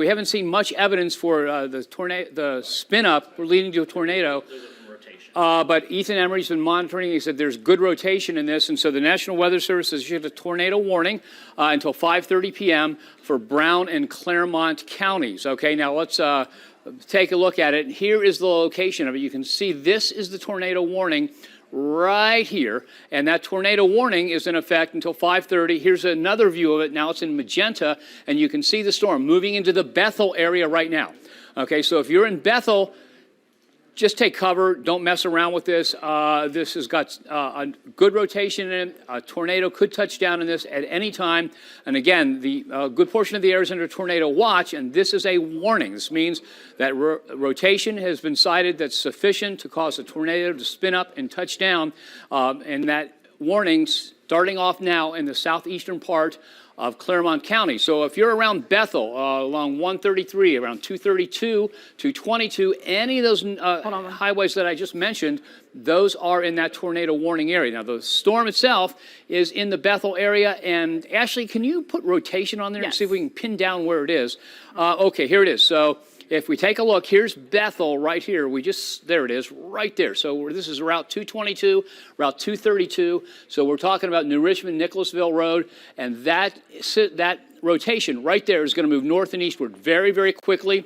We haven't seen much evidence for the spin up leading to a tornado. But Ethan Emery's been monitoring. He said there's good rotation in this, and so the National Weather Service has issued a tornado warning until 5:30 p.m. for Brown and Claremont counties. Okay, now let's take a look at it. Here is the location of it. You can see this is the tornado warning right here, and that tornado warning is in effect until 5:30. Here's another view of it. Now it's in magenta, and you can see the storm moving into the Bethel area right now. Okay, so if you're in Bethel, just take cover. Don't mess around with this. This has got a good rotation in it. A tornado could touch down in this at any time. And again, the good portion of the area is under tornado watch, and this is a warning. This means that rotation has been cited that's sufficient to cause a tornado to spin up and touch down. And that warning starting off now in the southeastern part of Claremont County. So if you're around Bethel, along 133, around 232, 222, any of those highways that I just mentioned, those are in that tornado warning area. Now, the storm itself is in the Bethel area. And Ashley, can you put rotation on there and see if we can pin down where it is? Okay, here it is. So if we take a look, here's Bethel right here. There it is, right there. So this is Route 222, Route 232. So we're talking about New Richmond, Nicholasville Road, and that rotation right there is going to move north and eastward very, very quickly.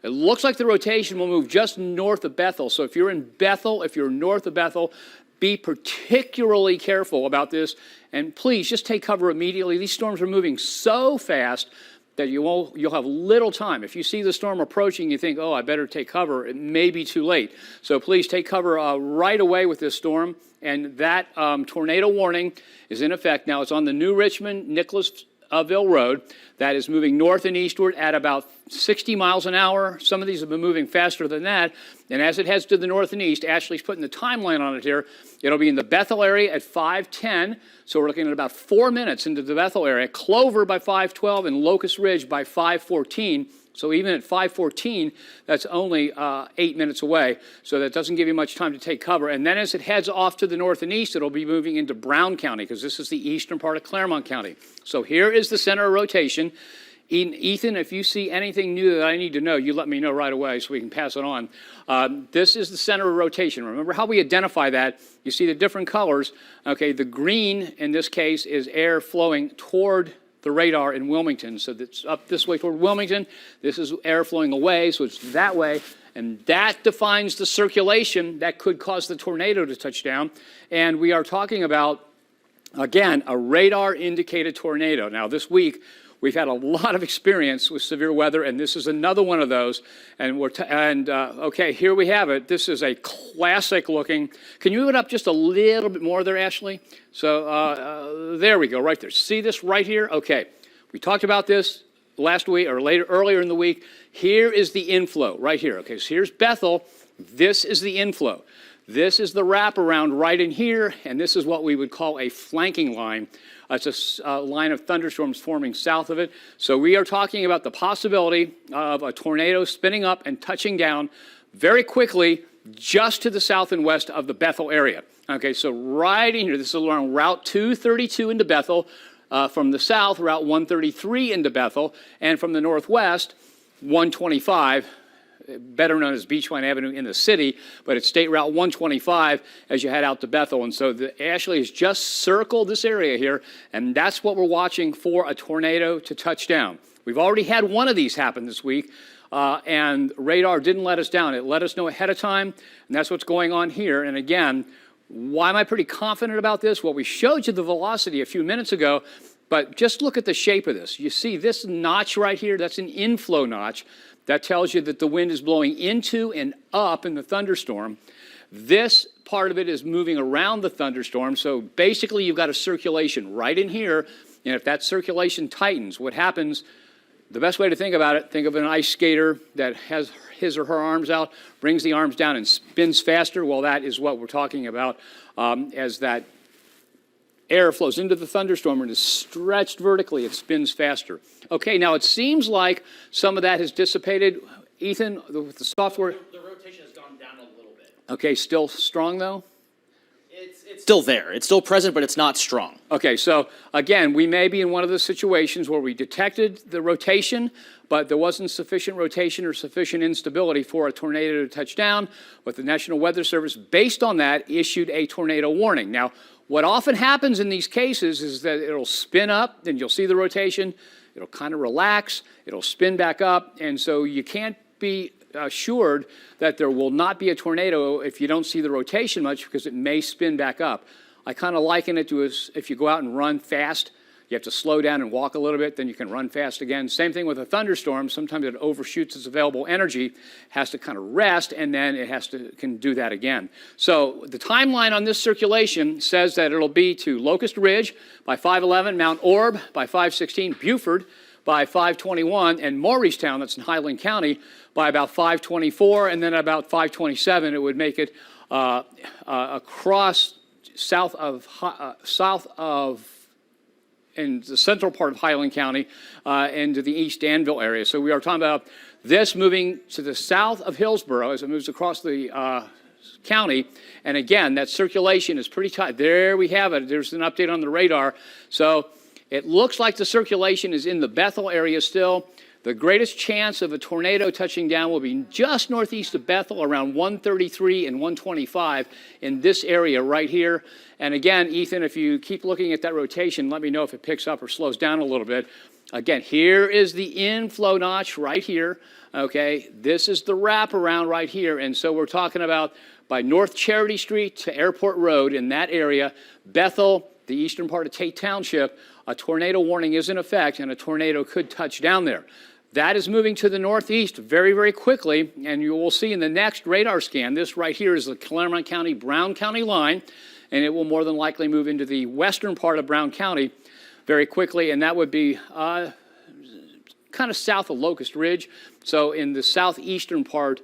It looks like the rotation will move just north of Bethel. So if you're in Bethel, if you're north of Bethel, be particularly careful about this. And please just take cover immediately. These storms are moving so fast that you'll have little time. If you see the storm approaching, you think, oh, I better take cover. It may be too late. So please take cover right away with this storm. And that tornado warning is in effect. Now, it's on the New Richmond, Nicholasville Road. That is moving north and eastward at about 60 miles an hour. Some of these have been moving faster than that. And as it heads to the north and east, Ashley's putting the timeline on it here. It'll be in the Bethel area at 5:10. So we're looking at about 4 minutes into the Bethel area. Clover by 5:12 and Locust Ridge by 5:14. So even at 5:14, that's only 8 minutes away. So that doesn't give you much time to take cover. And then as it heads off to the north and east, it'll be moving into Brown County because this is the eastern part of Claremont County. So here is the center of rotation. Ethan, if you see anything new that I need to know, you let me know right away so we can pass it on. This is the center of rotation. Remember how we identify that? You see the different colors. Okay, the green in this case is air flowing toward the radar in Wilmington. So that's up this way toward Wilmington. This is air flowing away, so it's that way. And that defines the circulation that could cause the tornado to touch down. And we are talking about, again, a radar-indicated tornado. Now, this week, we've had a lot of experience with severe weather, and this is another one of those. And okay, here we have it. This is a classic looking. Can you move it up just a little bit more there, Ashley? So there we go, right there. See this right here? Okay, we talked about this last week or earlier in the week. Here is the inflow right here. Okay, so here's Bethel. This is the inflow. This is the wraparound right in here, and this is what we would call a flanking line. It's a line of thunderstorms forming south of it. So we are talking about the possibility of a tornado spinning up and touching down very quickly just to the south and west of the Bethel area. Okay, so right in here, this is along Route 232 into Bethel. From the south, Route 133 into Bethel. And from the northwest, 125. Better known as Beachline Avenue in the city, but it's State Route 125 as you head out to Bethel. And so Ashley has just circled this area here, and that's what we're watching for a tornado to touch down. We've already had one of these happen this week, and radar didn't let us down. It let us know ahead of time, and that's what's going on here. And again, why am I pretty confident about this? Well, we showed you the velocity a few minutes ago, but just look at the shape of this. You see this notch right here? That's an inflow notch. That tells you that the wind is blowing into and up in the thunderstorm. This part of it is moving around the thunderstorm. So basically, you've got a circulation right in here. And if that circulation tightens, what happens, the best way to think about it, think of an ice skater that has his or her arms out, brings the arms down and spins faster. Well, that is what we're talking about as that air flows into the thunderstorm and is stretched vertically, it spins faster. Okay, now it seems like some of that has dissipated. Ethan, with the software. The rotation has gone down a little bit. Okay, still strong though? It's still there. It's still present, but it's not strong. Okay, so again, we may be in one of those situations where we detected the rotation, but there wasn't sufficient rotation or sufficient instability for a tornado to touch down. But the National Weather Service, based on that, issued a tornado warning. Now, what often happens in these cases is that it'll spin up, and you'll see the rotation. It'll kind of relax. It'll spin back up, and so you can't be assured that there will not be a tornado if you don't see the rotation much, because it may spin back up. I kind of liken it to as if you go out and run fast, you have to slow down and walk a little bit, then you can run fast again. Same thing with a thunderstorm. Sometimes it overshoots its available energy, has to kind of rest, and then it can do that again. So the timeline on this circulation says that it'll be to Locust Ridge by 5:11, Mount Orb by 5:16, Buford by 5:21, and Morristown, that's in Highland County, by about 5:24, and then about 5:27, it would make it across south of in the central part of Highland County into the East Danville area. So we are talking about this moving to the south of Hillsborough as it moves across the county. And again, that circulation is pretty tight. There we have it. There's an update on the radar. So it looks like the circulation is in the Bethel area still. The greatest chance of a tornado touching down will be just northeast of Bethel, around 133 and 125 in this area right here. And again, Ethan, if you keep looking at that rotation, let me know if it picks up or slows down a little bit. Again, here is the inflow notch right here. Okay, this is the wraparound right here. And so we're talking about by North Charity Street to Airport Road in that area, Bethel, the eastern part of Tate Township, a tornado warning is in effect, and a tornado could touch down there. That is moving to the northeast very, very quickly, and you will see in the next radar scan, this right here is the Claremont County, Brown County line, and it will more than likely move into the western part of Brown County very quickly, and that would be kind of south of Locust Ridge, so in the southwestern part,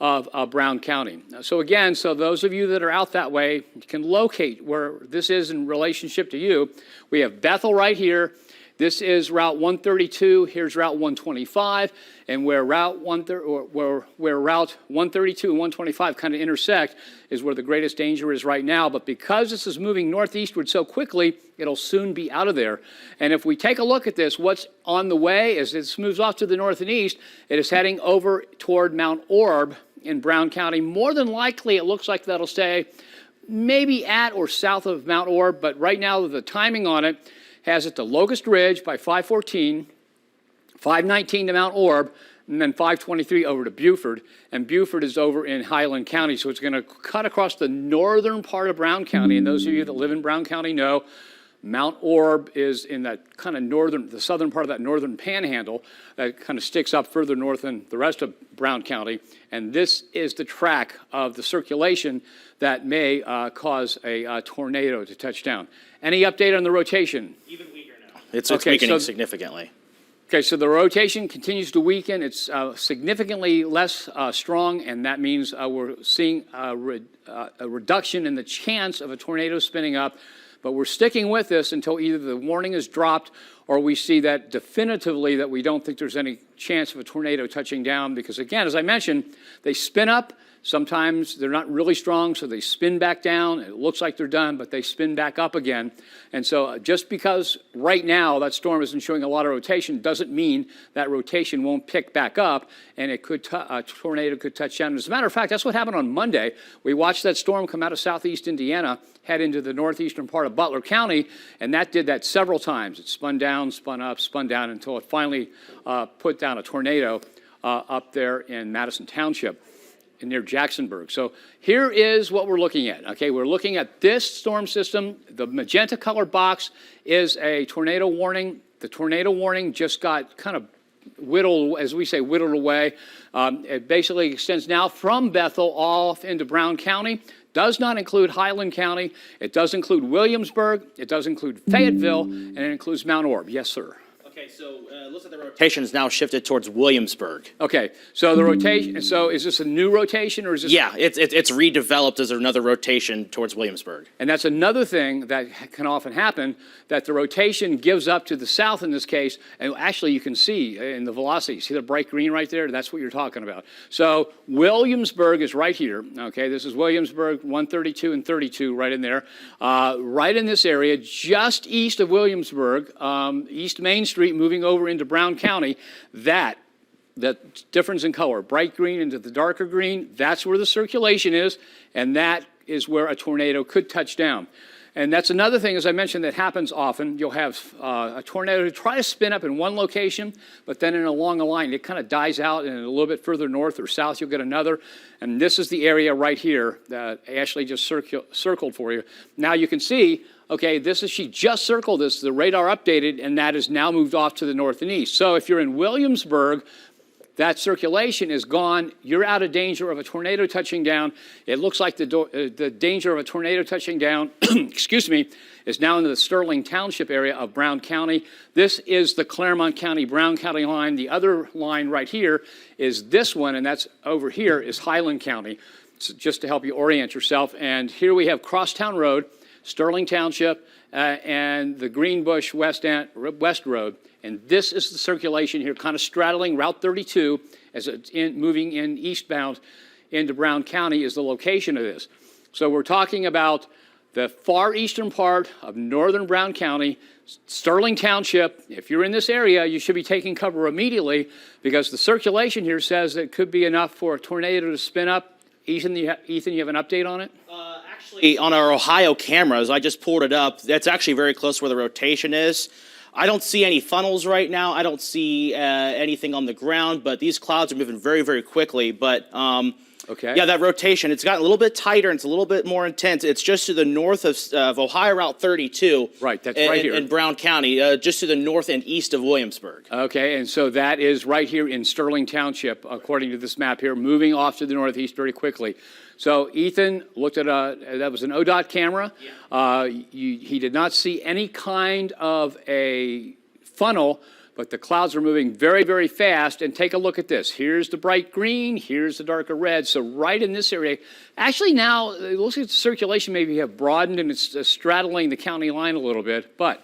of Brown County. So again, so those of you that are out that way, you can locate where this is in relationship to you. We have Bethel right here. This is Route 132. Here's Route 125, and where Route 132 and 125 kind of intersect is where the greatest danger is right now. But because this is moving northeastward so quickly, it'll soon be out of there. And if we take a look at this, what's on the way as this moves off to the north and east, it is heading over toward Mount Orb in Brown County. More than likely, it looks like that'll stay maybe at or south of Mount Orb, but right now the timing on it has it to Locust Ridge by 5:14, 5:19 to Mount Orb, and then 5:23 over to Buford. And Buford is over in Highland County, so it's going to cut across the northern part of Brown County. And those of you that live in Brown County know Mount Orb is in that kind of the southern part of that northern panhandle that kind of sticks up further north than the rest of Brown County. And this is the track of the circulation that may cause a tornado to touch down. Any update on the rotation? Even weaker now. It's weakening significantly. Okay, so the rotation continues to weaken. It's significantly less strong, and that means we're seeing a reduction in the chance of a tornado spinning up. But we're sticking with this until either the warning is dropped or we see that definitively that we don't think there's any chance of a tornado touching down. Because again, as I mentioned, they spin up. Sometimes they're not really strong, so they spin back down. It looks like they're done, but they spin back up again. And so just because right now that storm isn't showing a lot of rotation doesn't mean that rotation won't pick back up, and a tornado could touch down. As a matter of fact, that's what happened on Monday. We watched that storm come out of southeast Indiana, head into the northeastern part of Butler County, and that did that several times. It spun down, spun up, spun down until it finally put down a tornado up there in Madison Township near Jacksonburg. So here is what we're looking at. Okay, we're looking at this storm system. The magenta color box is a tornado warning. The tornado warning just got kind of whittled, as we say, whittled away. It basically extends now from Bethel off into Brown County. Does not include Highland County. It does include Williamsburg. It does include Fayetteville, and it includes Mount Orb. Yes, sir. Okay, Okay, so it looks like the rotation is now shifted towards Williamsburg. Okay, so the rotation, so is this a new rotation or is this? Yeah, it's redeveloped as another rotation towards Williamsburg. And that's another thing that can often happen, that the rotation gives up to the south in this case, and actually you can see in the velocity, see the bright green right there? That's what you're talking about. So Williamsburg is right here, okay? This is Williamsburg, 132 and 32 right in there. Right in this area, just east of Williamsburg, East Main Street, moving over into Brown County, that difference in color, bright green into the darker green, that's where the circulation is, and that is where a tornado could touch down. And that's another thing, as I mentioned, that happens often. You'll have a tornado try to spin up in one location, but then along a line, it kind of dies out, and a little bit further north or south, you'll get another. And this is the area right here that Ashley just circled for you. Now you can see, okay, she just circled this, the radar updated, and that is now moved off to the north and east. So if you're in Williamsburg, that circulation is gone. You're out of danger of a tornado touching down. It looks like the danger of a tornado touching down, excuse me, is now in the Sterling Township area of Brown County. This is the Claremont County, Brown County line. The other line right here is this one, and that's over here is Highland County, so just to help you orient yourself. And here we have Crosstown Road, Sterling Township, and the Greenbush West Road. And this is the circulation here, kind of straddling Route 32 as it's moving in eastbound into Brown County is the location of this. So we're talking about the far eastern part of northern Brown County, Sterling Township. If you're in this area, you should be taking cover immediately because the circulation here says that it could be enough for a tornado to spin up. Ethan, you have an update on it? Actually, on our Ohio cameras, I just pulled it up. That's actually very close where the rotation is. I don't see any funnels right now. I don't see anything on the ground, but these clouds are moving very, very quickly. But okay. Yeah, that rotation, it's gotten a little bit tighter and it's a little bit more intense. It's just to the north of Ohio Route 32. Right, that's right here. In Brown County, just to the north and east of Williamsburg. Okay, and so that is right here in Sterling Township, according to this map here, moving off to the northeast very quickly. So Ethan looked at that was an ODOT camera. Yeah. He did not see any kind of a funnel, but the clouds are moving very, very fast. And take a look at this. Here's the bright green. Here's the darker red. So right in this area, actually now it looks like the circulation maybe have broadened and it's straddling the county line a little bit. But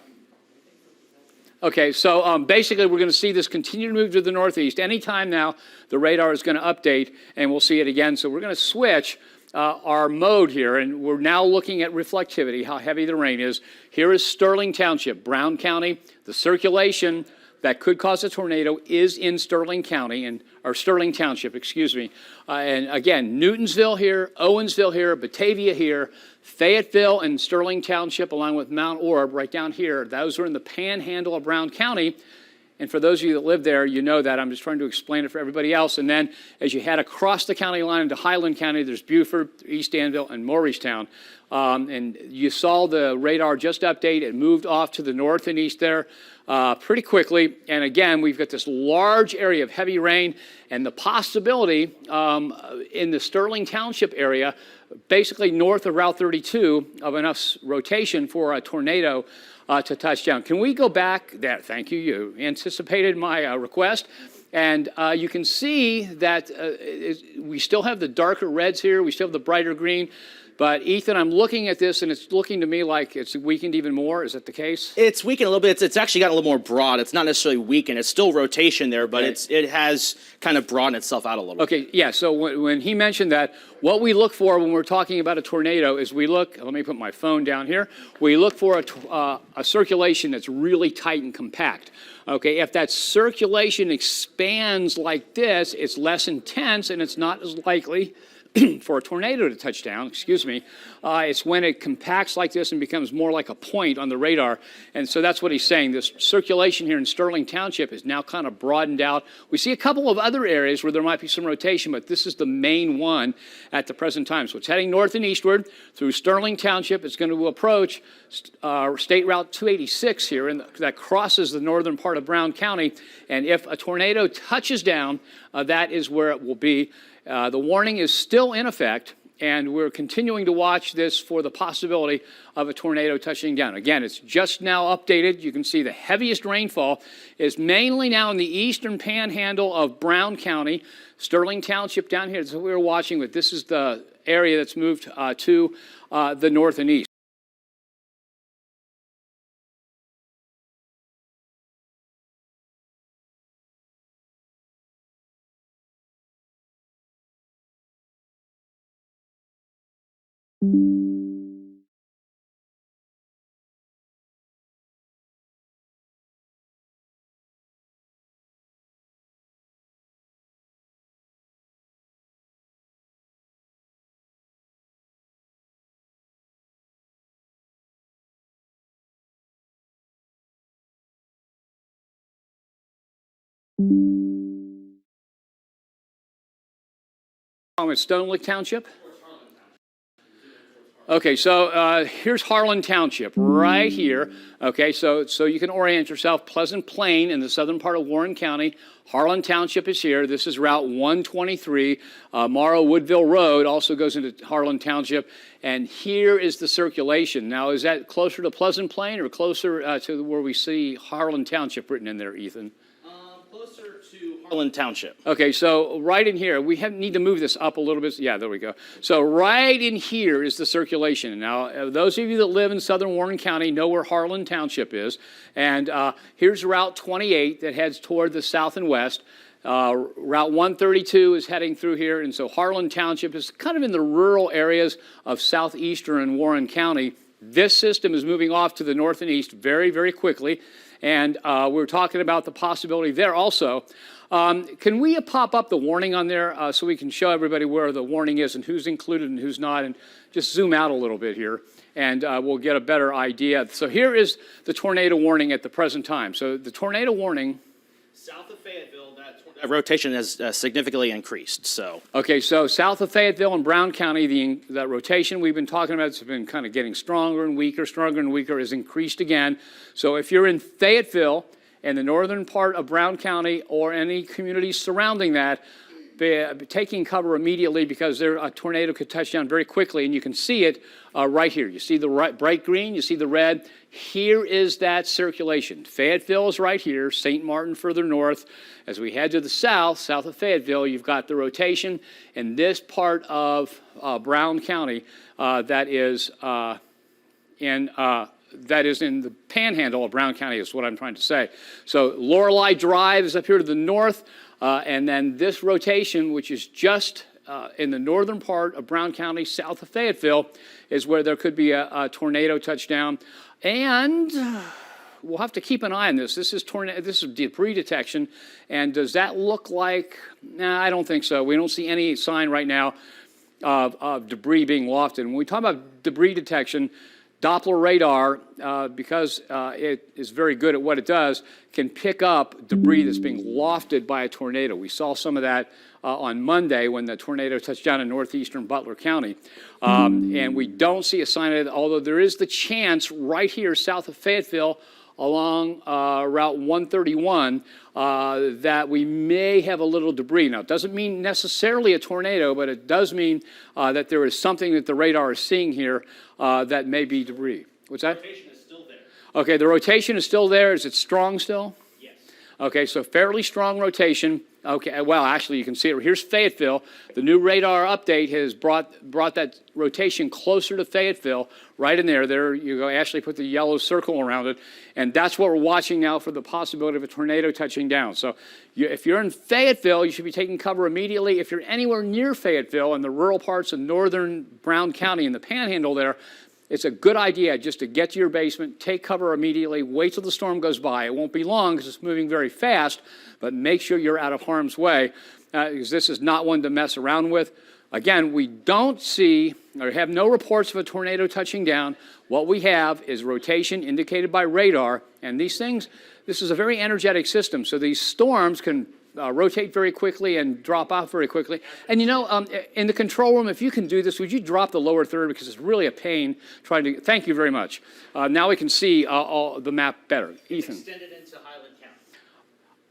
okay, so basically we're going to see this continue to move to the northeast. Anytime now, the radar is going to update, and we'll see it again. So we're going to switch our mode here, and we're now looking at reflectivity, how heavy the rain is. Here is Sterling Township, Brown County. The circulation that could cause a tornado is in Sterling County, or Sterling Township, excuse me. And again, Newtonsville here, Owensville here, Batavia here, Fayetteville and Sterling Township, along with Mount Orab right down here. Those are in the panhandle of Brown County. And for those of you that live there, you know that. I'm just trying to explain it for everybody else. And then as you head across the county line into Highland County, there's Beaufort, East Danville, and Morristown. And you saw the radar just update. It moved off to the north and east there pretty quickly. And again, we've got this large area of heavy rain and the possibility in the Sterling Township area, basically north of Route 32, of enough rotation for a tornado to touch down. Can we go back there? Thank you. You anticipated my request. And you can see that we still have the darker reds here. We still have the brighter green. But Ethan, I'm looking at this, and it's looking to me like it's weakened even more. Is that the case? It's weakened a little bit. It's actually gotten a little more broad. It's not necessarily weakened. It's still rotation there, but it has kind of broadened itself out a little bit. Okay, yeah, so when he mentioned that, what we look for when we're talking about a tornado is we look, let me put my phone down here, we look for a circulation that's really tight and compact. Okay, if that circulation expands like this, it's less intense and it's not as likely for a tornado to touch down, excuse me. It's when it compacts like this and becomes more like a point on the radar. And so that's what he's saying. This circulation here in Sterling Township is now kind of broadened out. We see a couple of other areas where there might be some rotation, but this is the main one at the present time. So it's heading north and eastward through Sterling Township. It's going to approach State Route 286 here, and that crosses the northern part of Brown County. And if a tornado touches down, that is where it will be. The warning is still in effect, and we're continuing to watch this for the possibility of a tornado touching down. Again, it's just now updated. You can see the heaviest rainfall is mainly now in the eastern panhandle of Brown County, Sterling Township down here. That's what we were watching, but this is the area that's moved to the north and east. It's Stonelick Township. Okay, so here's Harlan Township right here. Okay, so you can orient yourself. Pleasant Plain in the southern part of Warren County. Harlan Township is here. This is Route 123. Morrow Woodville Road also goes into Harlan Township. And here is the circulation. Now, is that closer to Pleasant Plain or closer to where we see Harlan Township written in there, Ethan? Closer to Highland Township. Okay, so right in here, we need to move this up a little bit. Yeah, there we go. So right in here is the circulation. Now, those of you that live in southern Warren County know where Harlan Township is. And here's Route 28 that heads toward the south and west. Route 132 is heading through here. And so Harlan Township is kind of in the rural areas of southeastern Warren County. This system is moving off to the north and east very, very quickly. And we're talking about the possibility there also. Can we pop up the warning on there so we can show everybody where the warning is and who's included and who's not, and just zoom out a little bit here, and we'll get a better idea. So here is the tornado warning at the present time. So the tornado warning. South of Fayetteville, that rotation has significantly increased. So Okay, so south of Fayetteville and Brown County, that rotation we've been talking about has been kind of getting stronger and weaker, has increased again. So if you're in Fayetteville and the northern part of Brown County or any communities surrounding that, be taking cover immediately because a tornado could touch down very quickly, and you can see it right here. You see the bright green, you see the red. Here is that circulation. Fayetteville is right here, St. Martin further north. As we head to the south of Fayetteville, you've got the rotation in this part of Brown County that is in the panhandle of Brown County is what I'm trying to say. So Lorelei Drive is up here to the north, and then this rotation, which is just in the northern part of Brown County, south of Fayetteville, is where there could be a tornado touchdown. And we'll have to keep an eye on this. This is debris detection, and does that look like? Nah, I don't think so. We don't see any sign right now of debris being lofted. When we talk about debris detection, Doppler radar, because it is very good at what it does, can pick up debris that's being lofted by a tornado. We saw some of that on Monday when the tornado touched down in northeastern Butler County. And we don't see a sign of it, although there is the chance right here south of Fayetteville along Route 131 that we may have a little debris. Now, it doesn't mean necessarily a tornado, but it does mean that there is something that the radar is seeing here that may be debris. What's that? the rotation is still there. Okay, the rotation is still there. Is it strong still? Yes. Okay, so fairly strong rotation. Okay, well, actually, you can see it. Here's Fayetteville. The new radar update has brought that rotation closer to Fayetteville, right in there. There you go. Ashley put the yellow circle around it, and that's what we're watching now for the possibility of a tornado touching down. So if you're in Fayetteville, you should be taking cover immediately. If you're anywhere near Fayetteville in the rural parts of northern Brown County in the panhandle there, it's a good idea just to get to your basement, take cover immediately, wait till the storm goes by. It won't be long because it's moving very fast, but make sure you're out of harm's way because this is not one to mess around with. Again, we don't see or have no reports of a tornado touching down. What we have is rotation indicated by radar, and these things, this is a very energetic system, so these storms can rotate very quickly and drop off very quickly. And you know, in the control room, if you can do this, would you drop the lower third because it's really a pain trying to, thank you very much. Now we can see all the map better. Ethan. Extended into Highland County.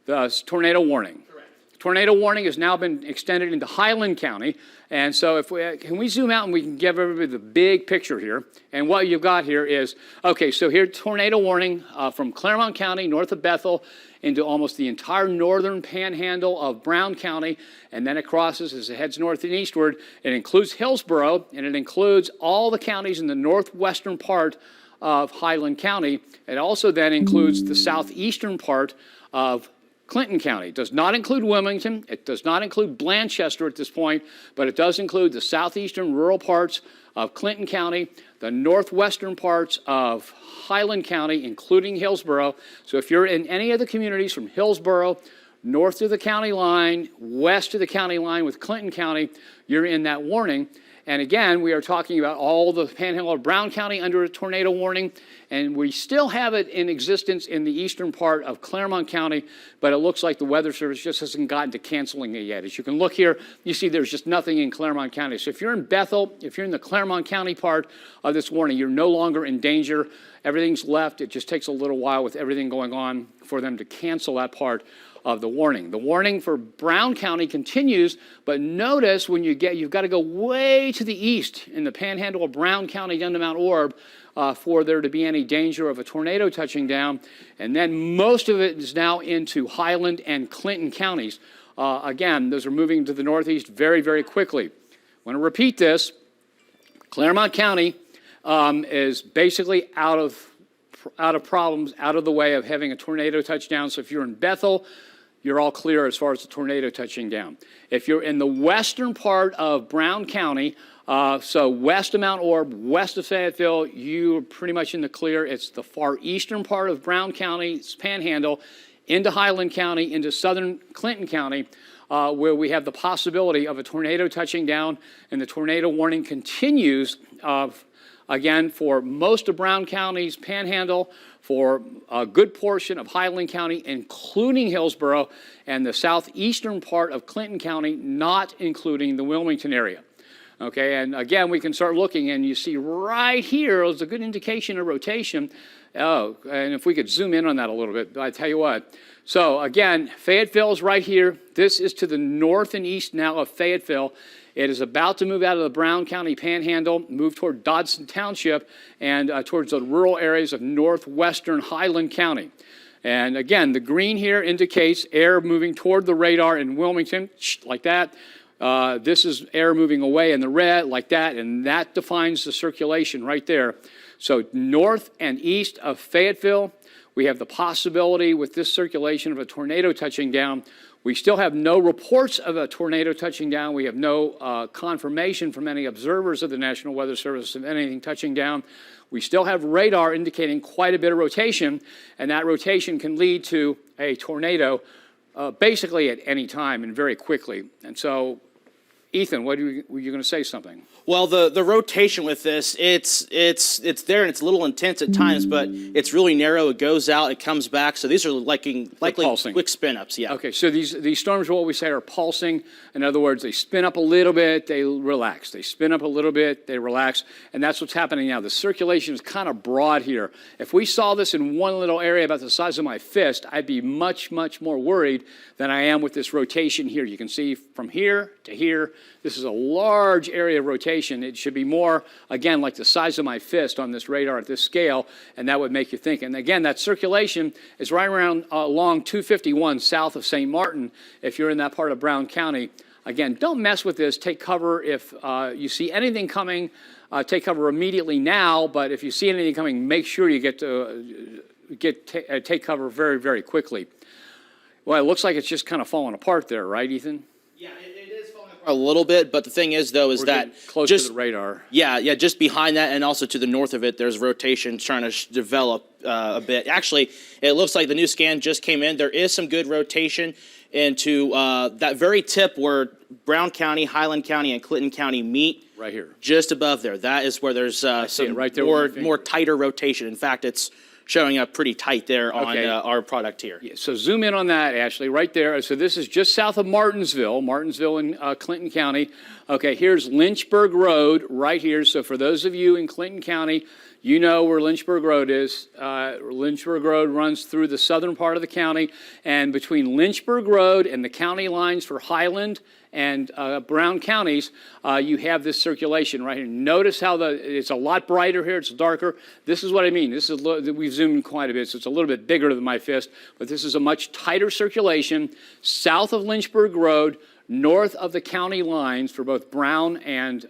The tornado warning. Correct. tornado warning has now been extended into Highland County. And so if we, can we zoom out and we can give everybody the big picture here. And what you've got here is, okay, so here tornado warning from Claremont County, north of Bethel, into almost the entire northern panhandle of Brown County, and then it crosses as it heads north and eastward. It includes Hillsborough, and it includes all the counties in the northwestern part of Highland County. It also then includes the southeastern part of Clinton County. It does not include Wilmington. It does not include Blanchester at this point, but it does include the southeastern rural parts of Clinton County, the northwestern parts of Highland County, including Hillsborough. So if you're in any of the communities from Hillsborough, north of the county line, west of the county line with Clinton County, you're in that warning. And again, we are talking about all the panhandle of Brown County under a tornado warning, and we still have it in existence in the eastern part of Claremont County, but it looks like the Weather Service just hasn't gotten to canceling it yet. As you can look here, you see there's just nothing in Claremont County. So if you're in Bethel, if you're in the Claremont County part of this warning, you're no longer in danger. Everything's left. It just takes a little while with everything going on for them to cancel that part of the warning. The warning for Brown County continues, but notice when you've got to go way to the east in the panhandle of Brown County down to Mount Orb for there to be any danger of a tornado touching down. And then most of it is now into Highland and Clinton counties. Again, those are moving to the northeast very, very quickly. I want to repeat this. Claremont County is basically out of problems, out of the way of having a tornado touchdown. So if you're in Bethel, you're all clear as far as the tornado touching down. If you're in the western part of Brown County, so west of Mount Orb, west of Fayetteville, you're pretty much in the clear. It's the far eastern part of Brown County, it's Panhandle, into Highland County, into southern Clinton County, where we have the possibility of a tornado touching down, and the tornado warning continues again, for most of Brown County's Panhandle, for a good portion of Highland County, including Hillsborough, and the southeastern part of Clinton County, not including the Wilmington area. Okay, and again, we can start looking, and you see right here is a good indication of rotation. Oh, and if we could zoom in on that a little bit, I tell you what. So again, Fayetteville is right here. This is to the north and east now of Fayetteville. It is about to move out of the Brown County Panhandle, move toward Dodson Township, and towards the rural areas of northwestern Highland County. And again, the green here indicates air moving toward the radar in Wilmington, like that. This is air moving away in the red, like that, and that defines the circulation right there. So north and east of Fayetteville, we have the possibility with this circulation of a tornado touching down. We still have no reports of a tornado touching down. We have no confirmation from any observers of the National Weather Service of anything touching down. We still have radar indicating quite a bit of rotation, and that rotation can lead to a tornado basically at any time and very quickly. And so, Ethan, were you going to say something? Well, the rotation with this, it's there and it's a little intense at times, but it's really narrow. It goes out, it comes back. So these are likely quick spin ups. Yeah. Okay. So these storms, what we say, are pulsing. In other words, they spin up a little bit, they relax. They spin up a little bit, they relax, and that's what's happening now. The circulation is kind of broad here. If we saw this in one little area about the size of my fist, I'd be much, much more worried than I am with this rotation here. You can see from here to here. This is a large area of rotation. It should be more, again, like the size of my fist on this radar at this scale, and that would make you think. And again, that circulation is right around along 251 south of St. Martin, if you're in that part of Brown County. Again, don't mess with this. Take cover if you see anything coming. Take cover immediately now, but if you see anything coming, make sure you take cover very, very quickly. Well, it looks like it's just kind of falling apart there, right, Ethan? Yeah, it is falling apart a little bit, but the thing is, though, is that close to the radar. Yeah, just behind that and also to the north of it, there's rotation trying to develop a bit. Actually, it looks like the new scan just came in. There is some good rotation into that very tip where Brown County, Highland County, and Clinton County meet. Right here. Just above there. That is where there's some right there more tighter rotation. In fact, it's showing up pretty tight there on our product here. Yeah, so zoom in on that, Ashley, right there. So this is just south of Martinsville in Clinton County. Okay, here's Lynchburg Road right here. So for those of you in Clinton County, You know where Lynchburg Road is. Lynchburg Road runs through the southern part of the county, and between Lynchburg Road and the county lines for Highland and Brown counties, you have this circulation right here. Notice how it's a lot brighter here. It's darker. This is what I mean. This is we've zoomed in quite a bit, so it's a little bit bigger than my fist. But this is a much tighter circulation south of Lynchburg Road, north of the county lines for both Brown and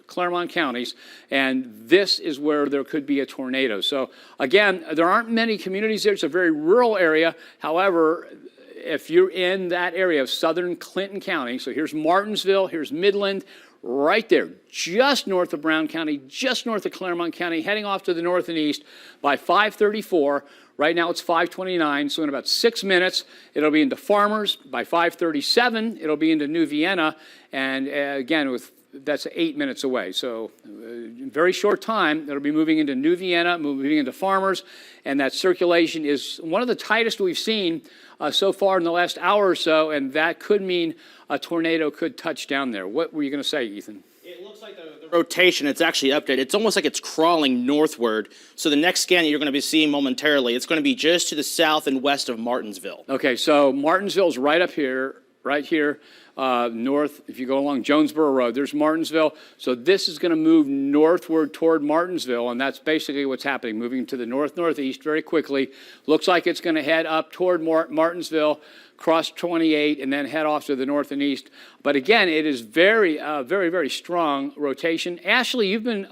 Claremont counties, and this is where there could be a tornado. So again, there aren't many communities there. It's a very rural area. However, if you're in that area of southern Clinton County, so here's Martinsville, here's Midland, right there, just north of Brown County, just north of Claremont County, heading off to the north and east by 5:34. Right now it's 5:29, so in about 6 minutes, it'll be into Farmers. By 5:37, it'll be into New Vienna, and again, that's 8 minutes away. So in very short time, it'll be moving into New Vienna, moving into Farmers, and that circulation is one of the tightest we've seen so far in the last hour or so, and that could mean a tornado could touch down there. What were you going to say, Ethan? It looks like the rotation, it's actually updated. It's almost like it's crawling northward. So the next scan that you're going to be seeing momentarily, it's going to be just to the south and west of Martinsville. Okay, so Martinsville's right up here, right here. North, if you go along Jonesboro Road, there's Martinsville. So this is going to move northward toward Martinsville, and that's basically what's happening, moving to the north-northeast very quickly. Looks like it's going to head up toward Martinsville, cross 28, and then head off to the north and east. But again, it is very, very strong rotation. Ashley, you've been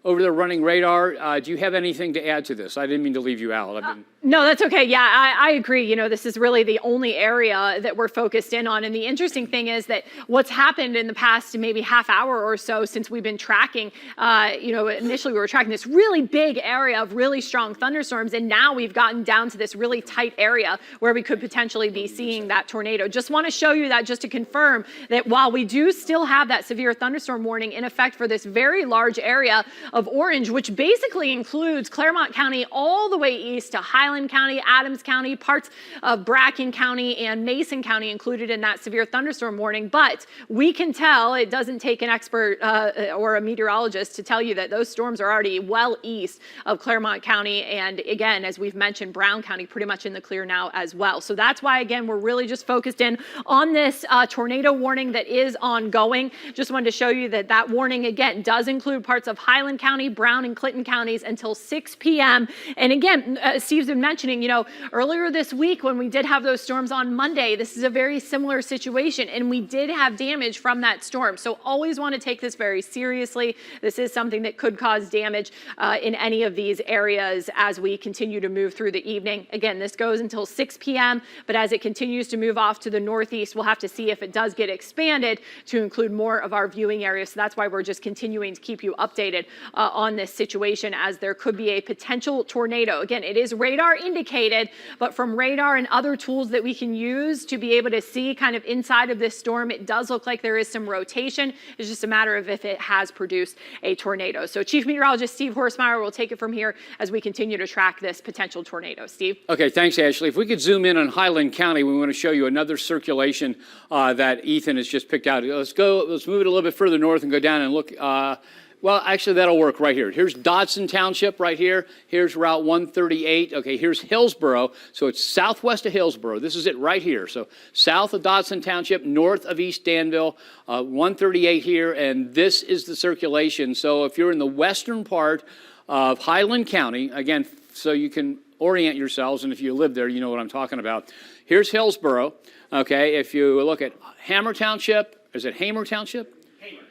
over there running radar. Do you have anything to add to this? I didn't mean to leave you out. No, that's okay. Yeah, I agree. You know, this is really the only area that we're focused in on. And the interesting thing is that what's happened in the past maybe half hour or so since we've been tracking, initially we were tracking this really big area of really strong thunderstorms. And now we've gotten down to this really tight area where we could potentially be seeing that tornado. Just want to show you that just to confirm that while we do still have that severe thunderstorm warning in effect for this very large area of orange, which basically includes Claremont County all the way east to Highland County, Adams County, parts of Bracken County, and Mason County included in that severe thunderstorm warning. But we can tell, it doesn't take an expert or a meteorologist to tell you that those storms are already well east of Claremont County. And again, as we've mentioned, Brown County pretty much in the clear now as well. So that's why, again, we're really just focused in on this tornado warning that is ongoing. Just wanted to show you that that warning, again, does include parts of Highland County, Brown and Clinton counties until 6 p.m. And again, Steve's been mentioning, you know, earlier this week when we did have those storms on Monday, this is a very similar situation, and we did have damage from that storm. So always want to take this very seriously. This is something that could cause damage in any of these areas as we continue to move through the evening. Again, this goes until 6 p.m., but as it continues to move off to the northeast, we'll have to see if it does get expanded to include more of our viewing areas. So that's why we're just continuing to keep you updated on this situation, as there could be a potential tornado. Again, it is radar indicated, but from radar and other tools that we can use to be able to see kind of inside of this storm, it does look like there is some rotation. It's just a matter of if it has produced a tornado. So Chief Meteorologist Steve Horstmeyer will take it from here as we continue to track this potential tornado. Steve? Okay, thanks, Ashley. If we could zoom in on Highland County, we want to show you another circulation that Ethan has just picked out. Let's move it a little bit further north and go down and look. Well, actually, that'll work right here. Here's Dodson Township right here. Here's Route 138. Okay, here's Hillsboro. So it's southwest of Hillsboro. This is it right here. So south of Dodson Township, north of East Danville, 138 here, and this is the circulation. So if you're in the western part of Highland County, again, so you can orient yourselves, and if you live there, you know what I'm talking about. Here's Hillsboro. Okay, if you look at Hamer Township, is it Hamer Township?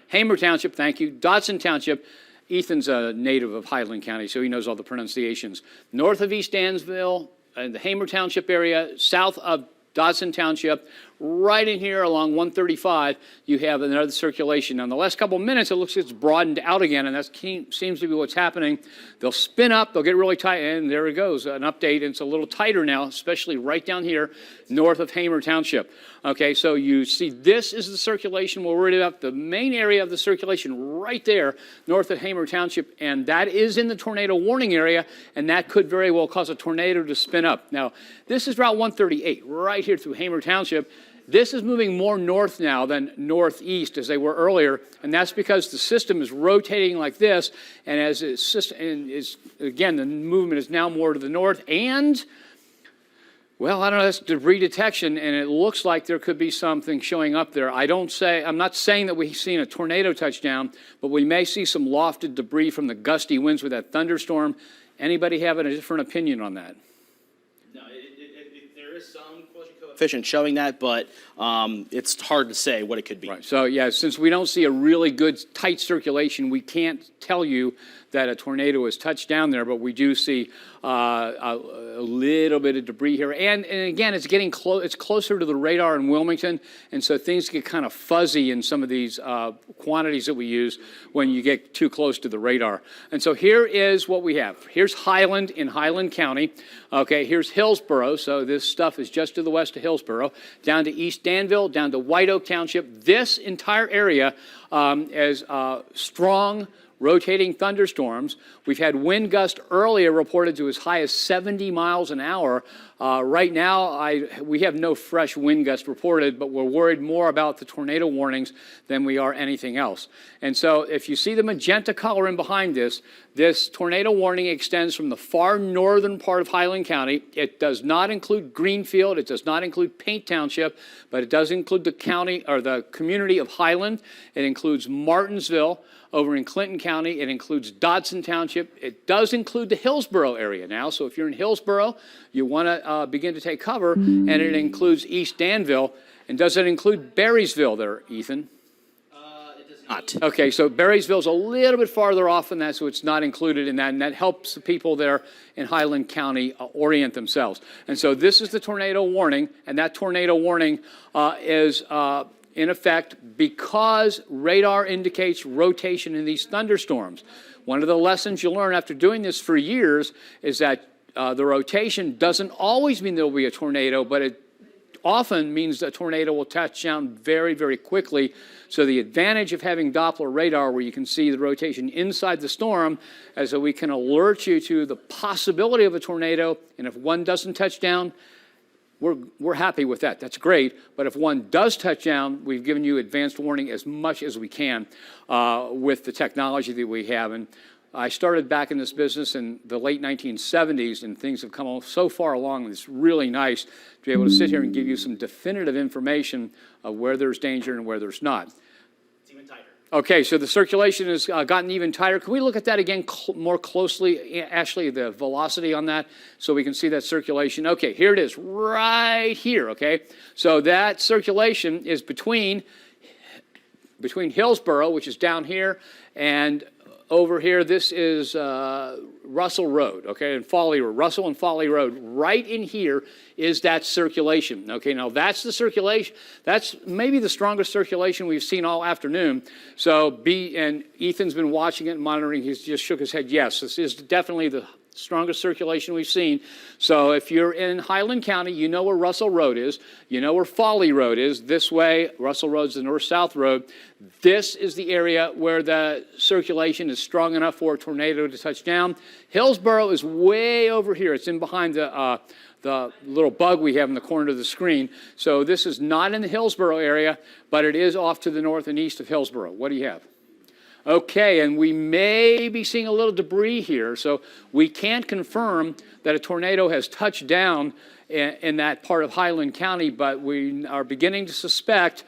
Hamer Township, thank you. Dodson Township. Ethan's a native of Highland County, so he knows all the pronunciations. North of East Dansville, in the Hamer Township area, south of Dodson Township, right in here along 135, you have another circulation. Now, in the last couple of minutes, it looks like it's broadened out again, and that seems to be what's happening. They'll spin up, they'll get really tight, and there it goes, an update. It's a little tighter now, especially right down here, north of Hamer Township. Okay, so you see this is the circulation we're worried about, the main area of the circulation right there, north of Hamer Township, and that is in the tornado warning area, and that could very well cause a tornado to spin up. Now, this is Route 138, right here through Hamer Township. This is moving more north now than northeast as they were earlier, and that's because the system is rotating like this, and as its system is, again, the movement is now more to the north, and, well, I don't know, that's debris detection, and it looks like there could be something showing up there. I'm not saying that we've seen a tornado touchdown, but we may see some lofted debris from the gusty winds with that thunderstorm. Anybody have a different opinion on that? No, there is some coefficient showing that, but it's hard to say what it could be. Right. So, yeah, since we don't see a really good tight circulation, we can't tell you that a tornado has touched down there, but we do see a little bit of debris here. And again, it's getting it's closer to the radar in Wilmington, and so things get kind of fuzzy in some of these quantities that we use when you get too close to the radar. And so here is what we have. Here's Highland in Highland County. Okay, here's Hillsborough, so this stuff is just to the west of Hillsborough, down to East Danville, down to White Oak Township. This entire area is strong rotating thunderstorms. We've had wind gusts earlier reported to as high as 70 miles an hour. Right now, we have no fresh wind gusts reported, but we're worried more about the tornado warnings than we are anything else. And so if you see the magenta color in behind this, this tornado warning extends from the far northern part of Highland County. It does not include Greenfield. It does not include Paint Township, but it does include the county or the community of Highland. It includes Martinsville. Over in Clinton County, it includes Dodson Township. It does include the Hillsborough area now. So if you're in Hillsborough, you want to begin to take cover, and it includes East Danville. And does it include Berrysville there, Ethan? It does not. Okay, so Berrysville's a little bit farther off than that, so it's not included in that, and that helps the people there in Highland County orient themselves. And so this is the tornado warning, and that tornado warning is in effect because radar indicates rotation in these thunderstorms. One of the lessons you learn after doing this for years is that the rotation doesn't always mean there will be a tornado, but it often means a tornado will touch down very, very quickly. So the advantage of having Doppler radar where you can see the rotation inside the storm is that we can alert you to the possibility of a tornado, and if one doesn't touch down, we're happy with that. That's great. But if one does touch down, we've given you advanced warning as much as we can with the technology that we have. And I started back in this business in the late 1970s, and things have come so far along, and it's really nice to be able to sit here and give you some definitive information of where there's danger and where there's not. It's even tighter. Okay, so the circulation has gotten even tighter. Can we look at that again more closely, Ashley, the velocity on that, so we can see that circulation? Okay, here it is, right here, okay? So that circulation is between Hillsborough, which is down here, and over here, this is Russell Road, okay, and Folly Road, Russell and Folly Road. Right in here is that circulation, okay? Now, that's the circulation. That's maybe the strongest circulation we've seen all afternoon. So, and Ethan's been watching it and monitoring. He's just shook his head, yes, this is definitely the strongest circulation we've seen. So if you're in Highland County, you know where Russell Road is. You know where Folly Road is. This way, Russell Road's the north-south road. This is the area where the circulation is strong enough for a tornado to touch down. Hillsborough is way over here. It's in behind the little bug we have in the corner of the screen. So this is not in the Hillsborough area, but it is off to the north and east of Hillsborough. What do you have? Okay, and we may be seeing a little debris here, so we can't confirm that a tornado has touched down in that part of Highland County, but we are beginning to suspect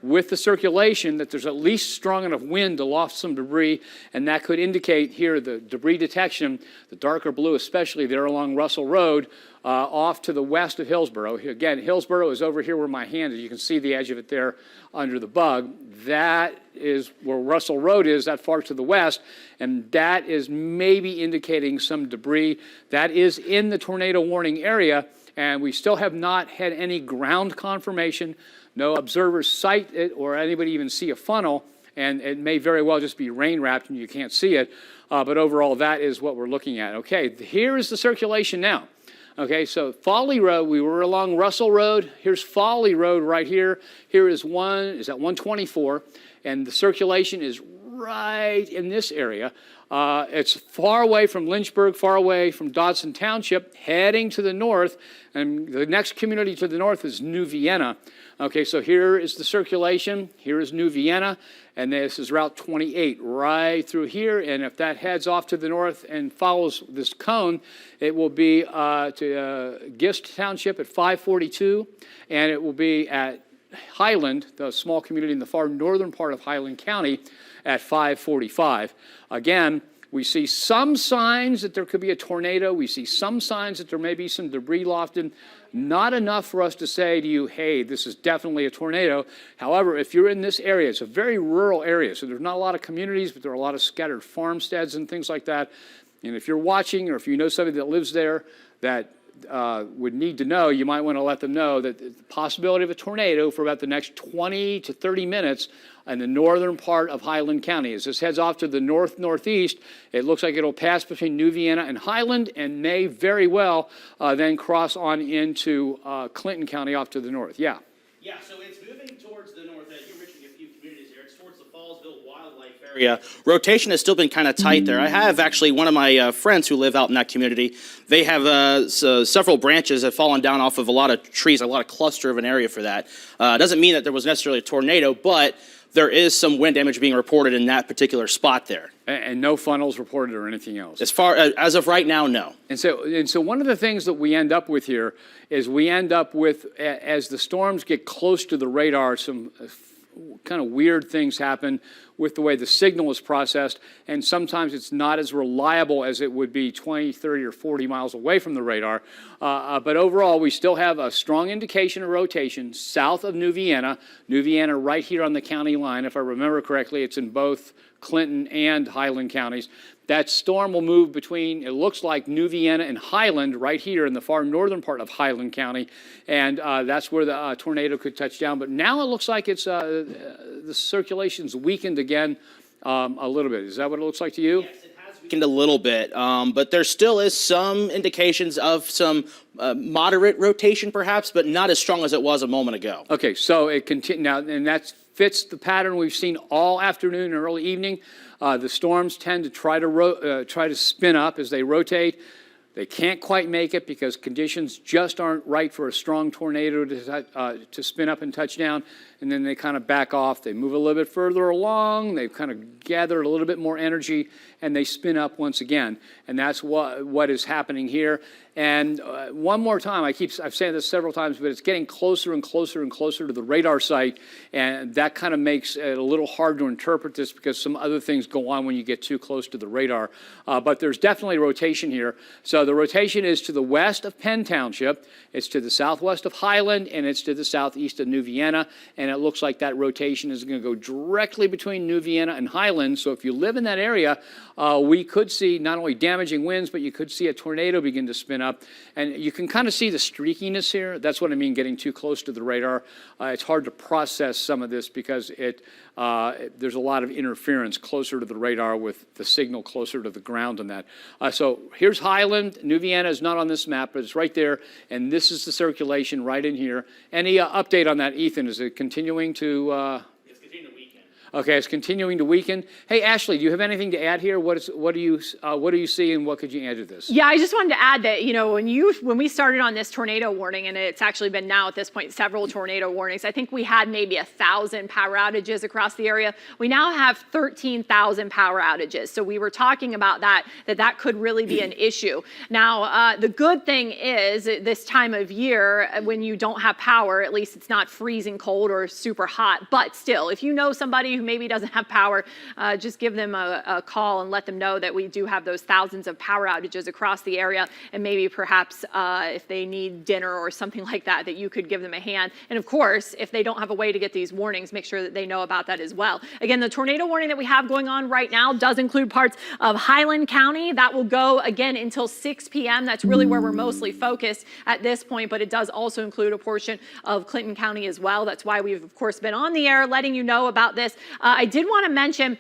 with the circulation that there's at least strong enough wind to loft some debris, and that could indicate here the debris detection, the darker blue especially there along Russell Road, off to the west of Hillsborough. Again, Hillsborough is over here where my hand is. You can see the edge of it there under the bug. That is where Russell Road is, that far to the west, and that is maybe indicating some debris. That is in the tornado warning area, and we still have not had any ground confirmation. No observers sight it or anybody even see a funnel, and it may very well just be rain wrapped and you can't see it. But overall, that is what we're looking at. Okay, here is the circulation now. Okay, so Folly Road, we were along Russell Road. Here's Folly Road right here. Here is at 124, and the circulation is right in this area. It's far away from Lynchburg, far away from Dodson Township, heading to the north, and the next community to the north is New Vienna. Okay, so here is the circulation, here is New Vienna, and this is Route 28 right through here, and if that heads off to the north and follows this cone, it will be to Gist Township at 542, and it will be at Highland, the small community in the far northern part of Highland County, at 545. Again, we see some signs that there could be a tornado. We see some signs that there may be some debris lofted. Not enough for us to say to you, hey, this is definitely a tornado. However, if you're in this area, it's a very rural area, so there's not a lot of communities, but there are a lot of scattered farmsteads and things like that. And if you're watching, or if you know somebody that lives there that would need to know, you might want to let them know that the possibility of a tornado for about the next 20 to 30 minutes in the northern part of Highland County. As this heads off to the north-northeast, it looks like it'll pass between New Vienna and Highland and may very well then cross on into Clinton County off to the north. Yeah. Yeah, so it's moving towards the north. You're mentioning a few communities here. It's towards the Fallsville wildlife area. Rotation has still been kind of tight there. I have actually one of my friends who live out in that community. They have several branches that have fallen down off of a lot of trees, a lot of cluster of an area for that. Doesn't mean that there was necessarily a tornado, but there is some wind damage being reported in that particular spot there. And no funnels reported or anything else. As of right now, no. And so one of the things that we end up with here is we end up with, as the storms get close to the radar, some kind of weird things happen with the way the signal is processed, and sometimes it's not as reliable as it would be 20, 30, or 40 miles away from the radar. But overall, we still have a strong indication of rotation south of New Vienna right here on the county line. If I remember correctly, it's in both Clinton and Highland counties. That storm will move between, it looks like, New Vienna and Highland right here in the far northern part of Highland County, and that's where the tornado could touch down. But now it looks like it's the circulation's weakened again a little bit. Is that what it looks like to you? Yes, it has weakened a little bit, but there still is some indications of some moderate rotation perhaps, but not as strong as it was a moment ago. Okay, so it continues now, and that fits the pattern we've seen all afternoon and early evening. The storms tend to try to spin up as they rotate. They can't quite make it because conditions just aren't right for a strong tornado to spin up and touch down, and then they kind of back off. They move a little bit further along. They've kind of gathered a little bit more energy, and they spin up once again. And that's what is happening here. And one more time, I've said this several times, but it's getting closer and closer and closer to the radar site, and that kind of makes it a little hard to interpret this because some other things go on when you get too close to the radar. But there's definitely rotation here. So the rotation is to the west of Penn Township, it's to the southwest of Highland, and it's to the southeast of New Vienna. And it looks like that rotation is going to go directly between New Vienna and Highland. So if you live in that area, we could see not only damaging winds, but you could see a tornado begin to spin up. And you can kind of see the streakiness here. That's what I mean, getting too close to the radar. It's hard to process some of this because there's a lot of interference closer to the radar with the signal closer to the ground on that. So here's Highland. New Vienna is not on this map, but it's right there. And this is the circulation right in here. Any update on that, Ethan? Is it continuing to... It's continuing to weaken. Okay, it's continuing to weaken. Hey, Ashley, do you have anything to add here? What do you see, and what could you add to this? Yeah, I just wanted to add that, when we started on this tornado warning, and it's actually been now at this point several tornado warnings, I think we had maybe 1,000 power outages across the area. We now have 13,000 power outages. So we were talking about that could really be an issue. Now, the good thing is this time of year, when you don't have power, at least it's not freezing cold or super hot. But still, if you know somebody who maybe doesn't have power, just give them a call and let them know that we do have those thousands of power outages across the area, and maybe perhaps if they need dinner or something like that, that you could give them a hand. And of course, if they don't have a way to get these warnings, make sure that they know about that as well. Again, the tornado warning that we have going on right now does include parts of Highland County. That will go again until 6 p.m. That's really where we're mostly focused at this point, but it does also include a portion of Clinton County as well. That's why we've, of course, been on the air letting you know about this. I did want to mention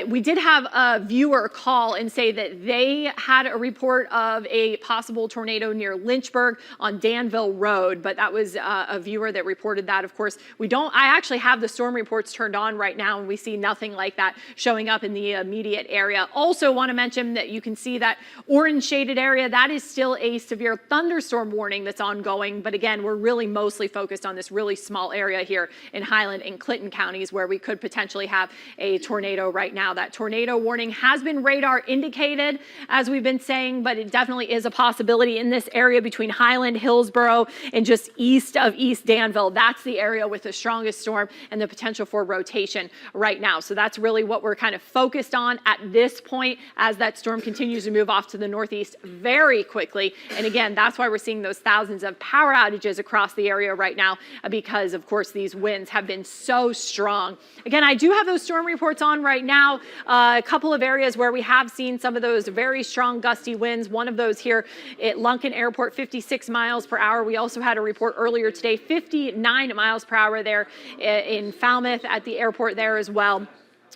We did have a viewer call and say that they had a report of a possible tornado near Lynchburg on Danville Road, but that was a viewer that reported that. Of course, I actually have the storm reports turned on right now, and we see nothing like that showing up in the immediate area. Also want to mention that you can see that orange shaded area. That is still a severe thunderstorm warning that's ongoing, but again, we're really mostly focused on this really small area here in Highland and Clinton counties where we could potentially have a tornado right now. That tornado warning has been radar indicated, as we've been saying, but it definitely is a possibility in this area between Highland, Hillsborough, and just east of East Danville. That's the area with the strongest storm and the potential for rotation right now. So that's really what we're kind of focused on at this point as that storm continues to move off to the northeast very quickly. And again, that's why we're seeing those thousands of power outages across the area right now, because of course these winds have been so strong. Again, I do have those storm reports on right now. A couple of areas where we have seen some of those very strong gusty winds. One of those here at Lunken Airport, 56 miles per hour. We also had a report earlier today, 59 miles per hour there in Falmouth at the airport there as well.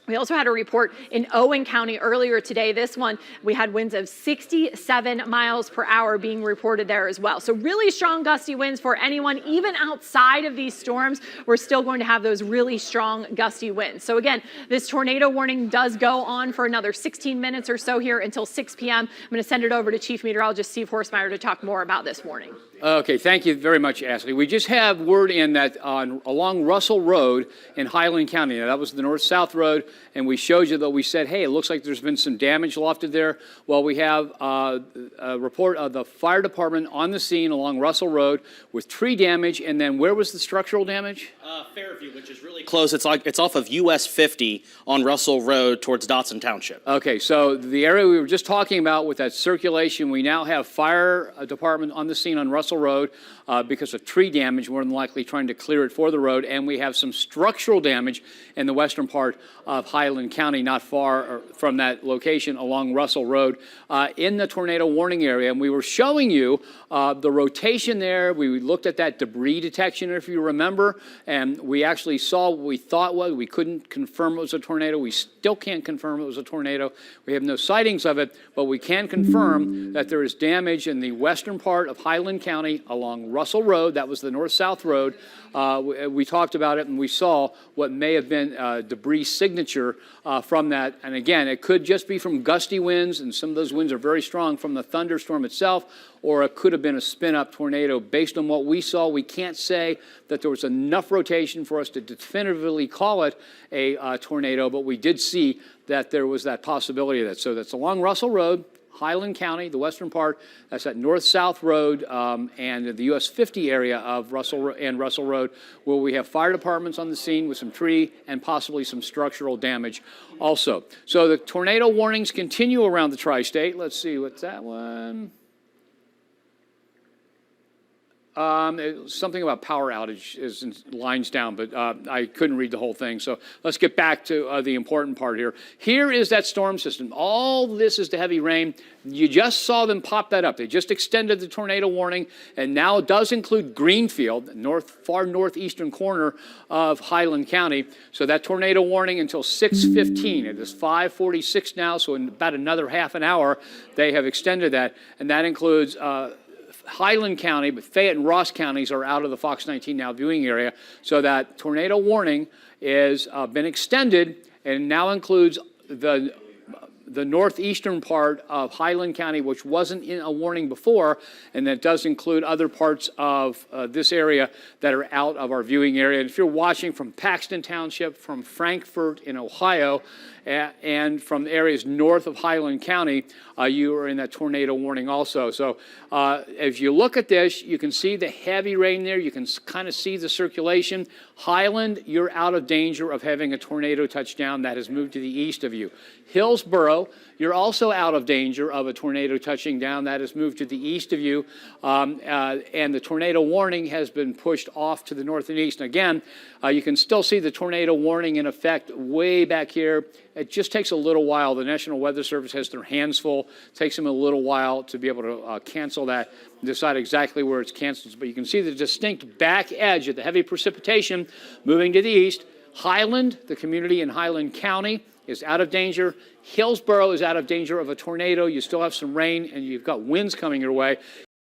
We also had a report in Owen County earlier today. This one, we had winds of 67 miles per hour being reported there as well. So really strong gusty winds for anyone, even outside of these storms, we're still going to have those really strong gusty winds. So again, this tornado warning does go on for another 16 minutes or so here until 6 p.m. I'm going to send it over to Chief Meteorologist Steve Horstmeyer to talk more about this warning. Okay, thank you very much, Ashley. We just have word in that along Russell Road in Highland County, now that was the north-south road, and we showed you that we said, hey, it looks like there's been some damage lofted there. Well, we have a report of the fire department on the scene along Russell Road with tree damage, and then where was the structural damage? Fairview, which is really close. It's off of US 50 on Russell Road towards Dotson Township. Okay, so the area we were just talking about with that circulation, we now have fire department on the scene on Russell Road because of tree damage, more than likely trying to clear it for the road, and we have some structural damage in the western part of Highland County, not far from that location along Russell Road in the tornado warning area. And we were showing you the rotation there. We looked at that debris detection, if you remember, and we actually saw what we thought was. We couldn't confirm it was a tornado. We still can't confirm it was a tornado. We have no sightings of it, but we can confirm that there is damage in the western part of Highland County along Russell Road. That was the north-south road. We talked about it, and we saw what may have been debris signature from that. And again, it could just be from gusty winds, and some of those winds are very strong from the thunderstorm itself, or it could have been a spin-up tornado. Based on what we saw, we can't say that there was enough rotation for us to definitively call it a tornado, but we did see that there was that possibility of that. So that's along Russell Road, Highland County, the western part. That's that north-south road and the US 50 area of Russell Road, where we have fire departments on the scene with some tree and possibly some structural damage also. So the tornado warnings continue around the tri-state. Let's see, what's that one? Something about power outage is lines down, but I couldn't read the whole thing. So let's get back to the important part here. Here is that storm system. All this is the heavy rain. You just saw them pop that up. They just extended the tornado warning, and now it does include Greenfield, far northeastern corner of Highland County. So that tornado warning until 6:15. It is 5:46 now, so in about another half an hour, they have extended that, and that includes Highland County, but Fayette and Ross counties are out of the Fox 19 Now viewing area. So that tornado warning is been extended and now includes the northeastern part of Highland County, which wasn't in a warning before, and that does include other parts of this area that are out of our viewing area. And if you're watching from Paxton Township, from Frankfort in Ohio, and from areas north of Highland County, you are in that tornado warning also. So as you look at this, you can see the heavy rain there. You can kind of see the circulation. Highland, you're out of danger of having a tornado touchdown. That has moved to the east of you. Hillsborough, you're also out of danger of a tornado touching down. That has moved to the east of you. And the tornado warning has been pushed off to the north and east. And again, you can still see the tornado warning in effect way back here. It just takes a little while. The National Weather Service has their hands full. It takes them a little while to be able to cancel that and decide exactly where it's canceled. But you can see the distinct back edge of the heavy precipitation moving to the east. Highland, the community in Highland County, is out of danger. Hillsborough is out of danger of a tornado. You still have some rain, and you've got winds coming your way.